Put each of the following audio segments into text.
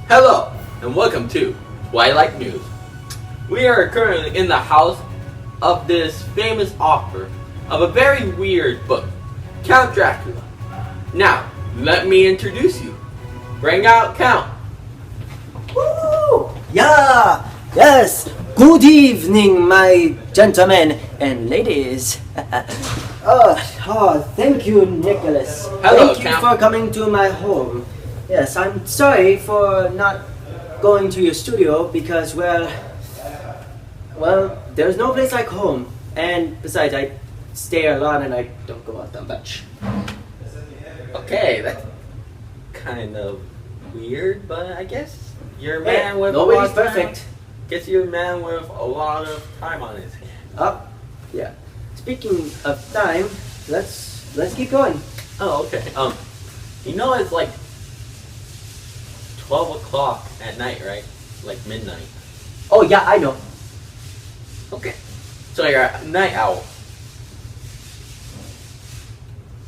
Hello, and welcome to Twilight News. We are currently in the house of this famous author of a very weird book, Count Dracula. Now, let me introduce you. Bring out Count. Woo! Yeah! Yes! Good evening, my gentlemen and ladies. Thank you, Nicholas. Hello, Thank you Count. for coming to my home. Yes, I'm sorry for not going to your studio because, well, there's no place like home. And besides, I stay a lot and I don't go out that much. Okay, that's kind of weird, but I guess you're a Hey, man with nobody's a lot of time. perfect. Guess you're a man with a lot of time on his hands. Yeah. Speaking of time, let's keep going. Oh, okay. You know it's like 12 o'clock at night, right? Like midnight. Oh yeah, I know. Okay. So you're a night owl.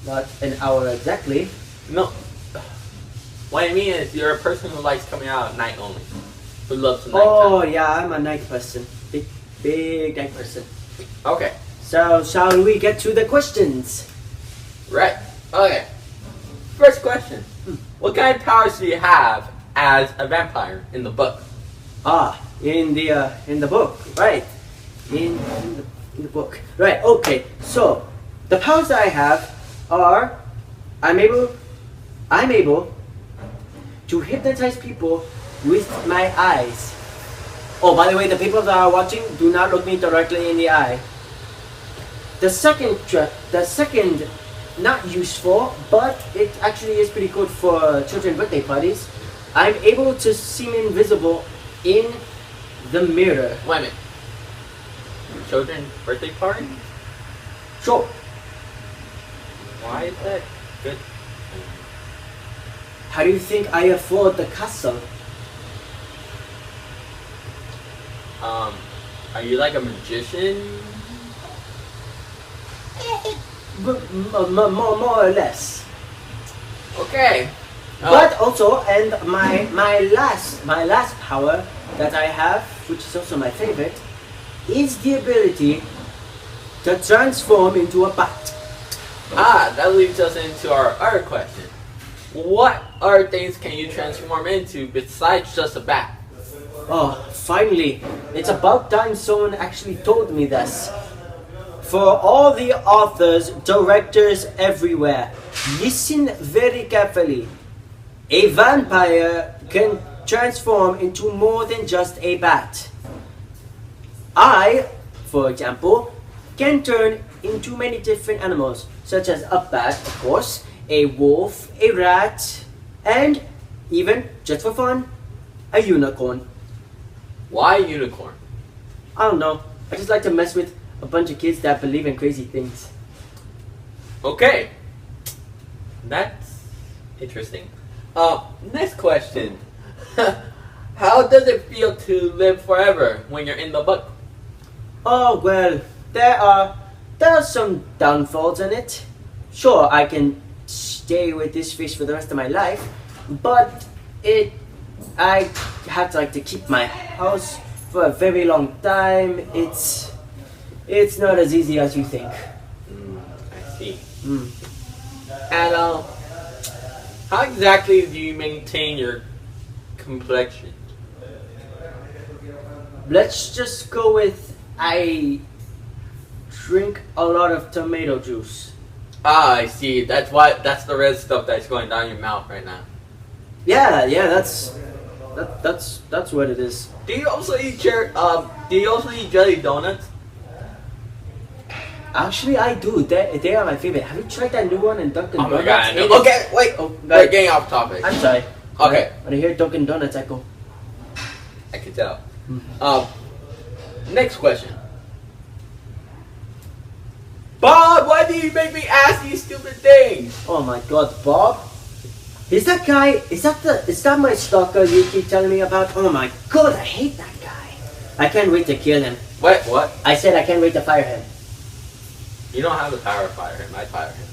Not an hour exactly. No. What I mean is you're a person who likes coming out at night only. Who loves the night Oh yeah, I'm a night person. Big night person. Okay. So shall we get to the questions? Right. Okay. First question. What kind of powers do you have as a vampire in the book? In the book, right? In the book, right? Okay. So the powers that I have are I'm able to hypnotize people with my eyes. Oh, by the way, the people that are watching, do not look me directly in the eye. The second, not useful, but it actually is pretty good for children's birthday parties. I'm able to seem invisible in the mirror. Wait a minute. Children's birthday party? Sure. Why is that good? How do you think I afford the castle? Are you like a magician? More or less. Okay. But also, and my last power that I have, which is also my favorite, is the ability to transform into a bat. That leads us into our other question. What other things can you transform into besides just a bat? Oh, finally! It's about time someone actually told me this. For all the authors, directors everywhere, listen very carefully. A vampire can transform into more than just a bat. I, for example, can turn into many different animals, such as a bat, of course, a wolf, a rat, and even, just for fun, a unicorn. Why unicorn? I don't know. I just like to mess with a bunch of kids that believe in crazy things. Okay. That's interesting. Next question. How does it feel to live forever when you're in the book? Oh well, there are some downfalls in it. Sure, I can stay with this fish for the rest of my life, but I have to keep my house for a very long time. It's not as easy as you think. I see. And how exactly do you maintain your complexion? Let's just go with I drink a lot of tomato juice. I see. That's the red stuff that's going down your mouth right now. Yeah, that's what it is. Do you also eat jelly donuts? Actually, I do. They are my favorite. Have you tried that new one in Dunkin' Oh my Donuts? god. It is- Okay, wait. Oh, We're getting off topic. I'm sorry. Okay. When I hear Dunkin' Donuts, I go. I can tell. Next question. Bob, why do you make me ask these stupid things? Oh my God, Bob! Is that guy? Is that my stalker you keep telling me about? Oh my God, I hate that guy. I can't wait to kill him. Wait, what? I said I can't wait to fire him. You don't have the power to fire him. I fire him.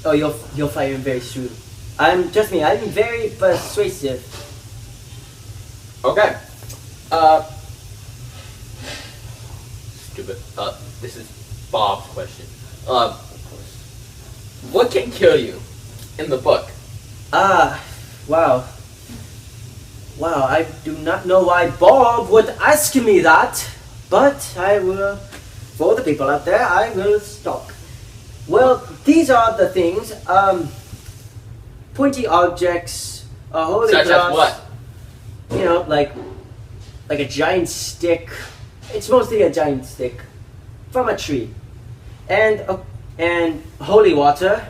Oh, you'll fire him very soon. Trust me, I'm very persuasive. Okay. Stupid. This is Bob's question. What can kill you in the book? Wow. Wow, I do not know why Bob would ask me that, but I will, for the people out there, I will stop. Well, these are the things, pointy objects, a holy Such cross. as what? You know, like a giant stick. It's mostly a giant stick from a tree, and holy water,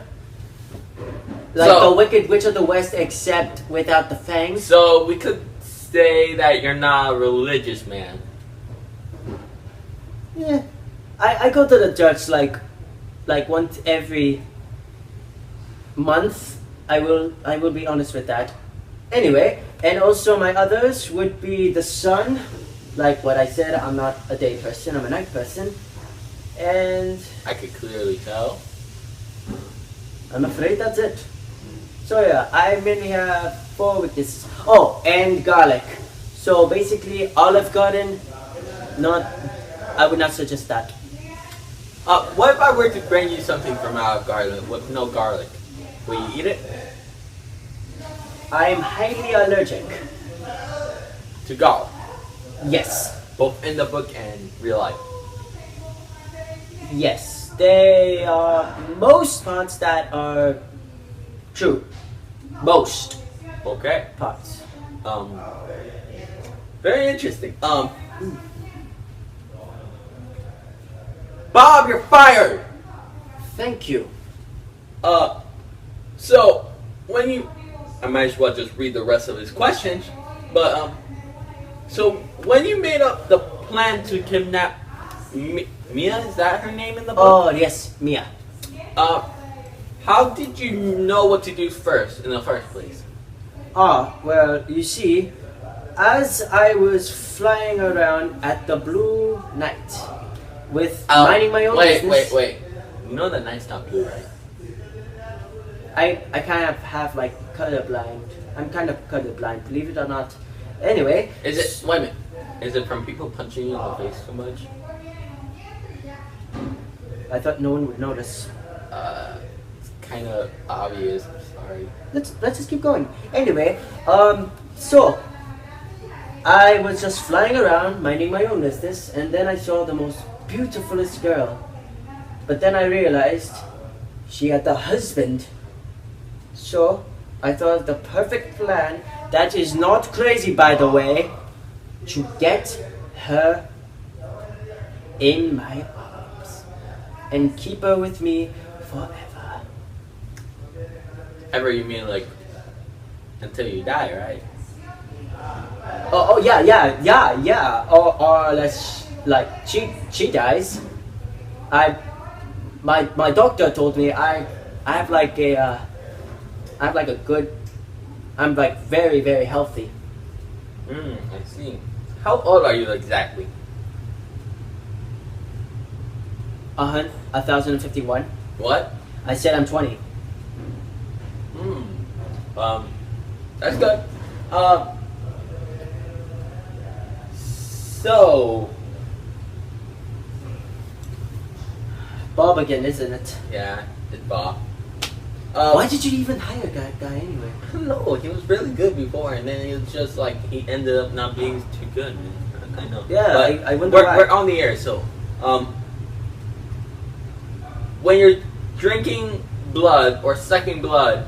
like So- the Wicked Witch of the West, except without the fangs. So we could say that you're not a religious man. Yeah, I go to the church like once every month. I will be honest with that. Anyway, and also my others would be the sun. Like what I said, I'm not a day person, I'm a night person. And I could clearly tell. I'm afraid that's it. So yeah, I mainly have 4 weaknesses. Oh, and garlic. So basically, Olive Garden, I would not suggest that. What if I were to bring you something from Olive Garden with no garlic? Will you eat it? I'm highly allergic. To garlic. Yes. Both in the book and real life. Yes. They are most parts that are true. Most Okay. parts. Very interesting. Bob, you're fired! Thank you. So, I might as well just read the rest of his questions, but, so, when you made up the plan to kidnap Mia, is that her name in the book? Oh, yes, Mia. How did you know what to do first, in the first place? Well, you see, as I was flying around at the Blue Night with minding my own business. Wait. You know the night's not blue, right? I kind of have like colorblind. I'm kind of colorblind, believe it or not. Anyway. Wait a minute. Is it from people punching you in the face so much? I thought no one would notice. It's kind of obvious. I'm sorry. Let's just keep going. Anyway, so I was just flying around, minding my own business, and then I saw the most beautifulest girl. But then I realized she had a husband. So I thought of the perfect plan, that is not crazy by the way, to get her in my arms and keep her with me forever. Ever, you mean like until you die, right? Oh yeah. Or let's like she dies. My doctor told me I have like a good. I'm like very, very healthy. I see. How old are you exactly? 1,051. What? I said I'm 20. That's good. So, Bob again, isn't it? yeah, it's Bob. Why did you even hire that guy anyway? I don't know. He was really good before, and then it was just like he ended up not being too good. I know. Yeah, But I wonder why. we're on the air, so when you're drinking blood or sucking blood,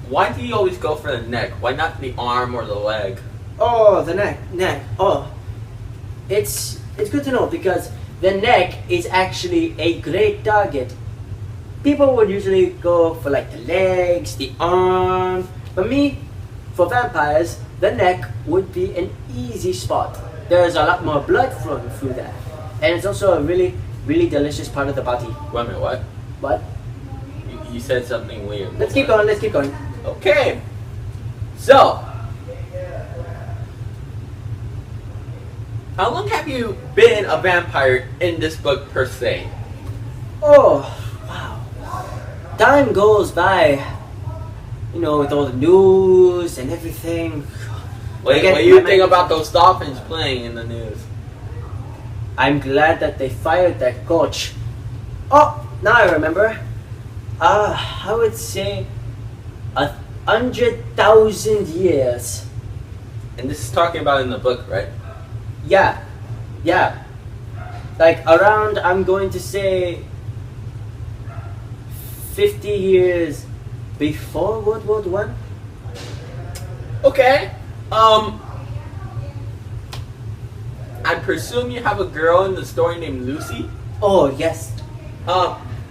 why do you always go for the neck? Why not the arm or the leg? Oh, the neck. Oh, it's good to know because the neck is actually a great target. People would usually go for like the legs, the arm, but me, for vampires, the neck would be an easy spot. There's a lot more blood flowing through that, and it's also a really, really delicious part of the body. Wait a minute, what? But You said something weird. let's keep going. Let's keep going. Okay. So, how long have you been a vampire in this book per se? Oh, wow. Time goes by you know, with all the news and everything. What Again, do you my think mind- about those Dolphins playing in the news? I'm glad that they fired that coach. Oh, now I remember. I would say 100,000 years. And this is talking about in the book, right? Yeah, yeah. Like around, I'm going to say 50 years before World War One. Okay. I presume you have a girl in the story named Lucy. Oh yes.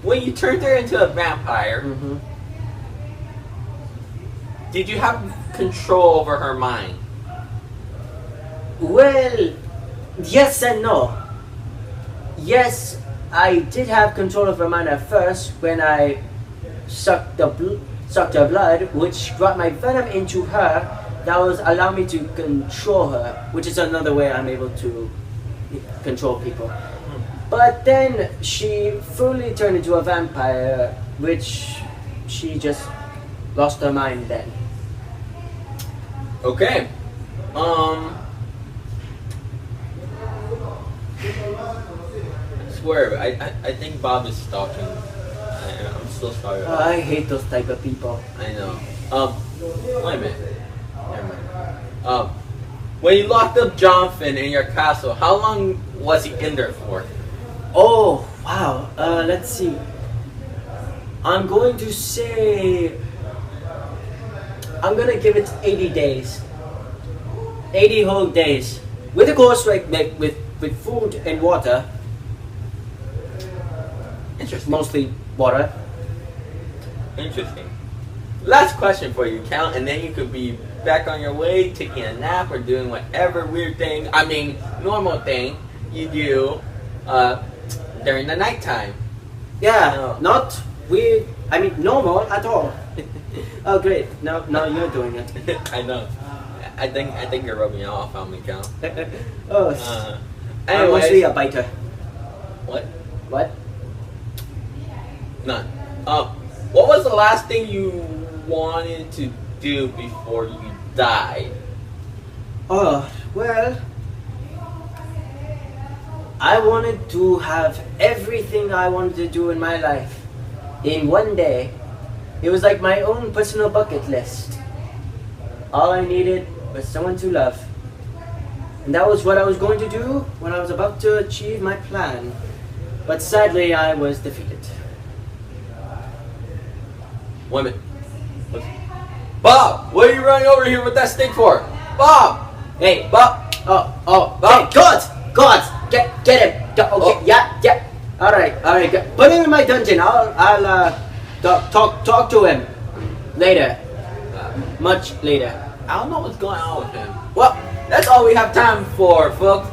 When you turned her into a vampire, Mm-hmm. did you have control over her mind? Well, yes and no. Yes, I did have control of her mind at first when I sucked her blood, which brought my venom into her. That was allow me to control her, which is another way I'm able to control people. But then she fully turned into a vampire, which she just lost her mind then. Okay. I swear, I think Bob is stalking. I'm so sorry. Oh, I hate those type of people. I know. Wait a minute. Never mind. When you locked up Jonathan in your castle, how long was he in there for? Oh, wow. Let's see. I'm going to say... I'm gonna give it 80 days. 80 whole days. With of course, like with food and water. Interesting. Mostly water. Interesting. Last question for you, Count, and then you could be back on your way, taking a nap or doing whatever weird thing, normal thing you do during the nighttime. Yeah, No. not weird. I mean, normal at all. Oh, great. Now you're doing it. I know. I think you're rubbing off on me, Count. Oh, I'm mostly Anyways, a biter. what? What? None. What was the last thing you wanted to do before you died? Oh, well, I wanted to have everything I wanted to do in my life in one day. It was like my own personal bucket list. All I needed was someone to love. And that was what I was going to do when I was about to achieve my plan. But sadly, I was defeated. Wait a minute. Bob, what are you running over here with that stick for? Bob! Hey, Bob! oh, Bob. hey, God, get him. Okay, Oh. yeah. All right, put him in my dungeon. I'll talk to him later, much later. I don't know what's going on with him. Well, that's all we have time for, folks.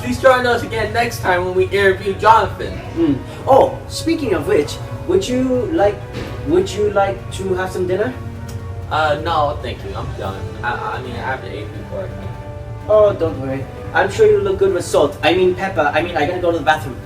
Please join us again next time when we interview Jonathan. Oh, speaking of which, would you like to have some dinner? No, thank you. I'm done. I have to eat before I can. Oh, don't worry. I'm sure you look good with salt. I mean pepper. I gotta go to the bathroom.